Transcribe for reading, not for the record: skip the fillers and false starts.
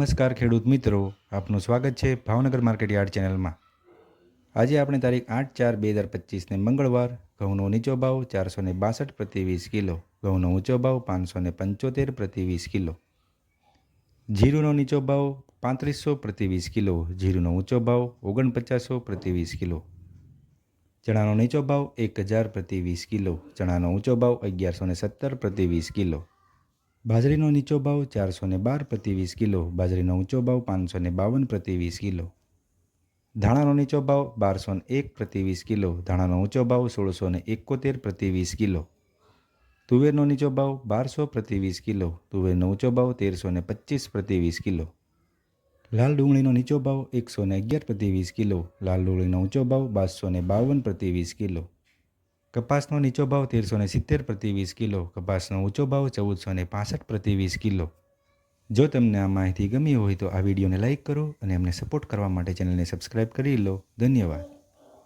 નમસ્કાર ખેડૂત મિત્રો, આપનું સ્વાગત છે ભાવનગર માર્કેટ યાર્ડ ચેનલમાં। આજે આપણે તારીખ 8/4/2025ને મંગળવાર ઘઉંનો નીચો ભાવ 462 પ્રતિ 20 કિલો, ઘઉંનો ઊંચો ભાવ 575 પ્રતિ 20 કિલો, જીરુનો નીચો ભાવ 3500 પ્રતિ 20 કિલો, જીરુનો ઊંચો ભાવ 4900 પ્રતિ 20 કિલો, ચણાનો નીચો ભાવ 1000 પ્રતિ 20 કિલો, ચણાનો ઊંચો ભાવ 1117 પ્રતિ 20 કિલો, બાજરીનો નીચો ભાવ 412 પ્રતિ 20 કિલો, બાજરીનો ઊંચો ભાવ 552 પ્રતિ 20 કિલો, ધાણાનો નીચો ભાવ 1201 પ્રતિ 20 કિલો, ધાણાનો ઊંચો ભાવ 1671 પ્રતિ 20 કિલો, તુવેરનો નીચો ભાવ 1200 પ્રતિ 20 કિલો, તુવેરનો ઊંચો ભાવ 1325 પ્રતિ 20 કિલો, લાલ ડુંગળીનો નીચો ભાવ 111 પ્રતિ 20 કિલો, લાલ ડુંગળીનો ઊંચો ભાવ 1252 પ્રતિ 20 કિલો, કપાસનો નીચો ભાવ 1370 પ્રતિ 20 કિલો, કપાસનો ઊંચો ભાવ 1465 પ્રતિ 20 કિલો। જો તમને આ માહિતી ગમી હોય તો આ વિડીયોને લાઇક કરો અને અમને સપોર્ટ કરવા માટે ચેનલને સબસ્ક્રાઈબ કરી લો। ધન્યવાદ।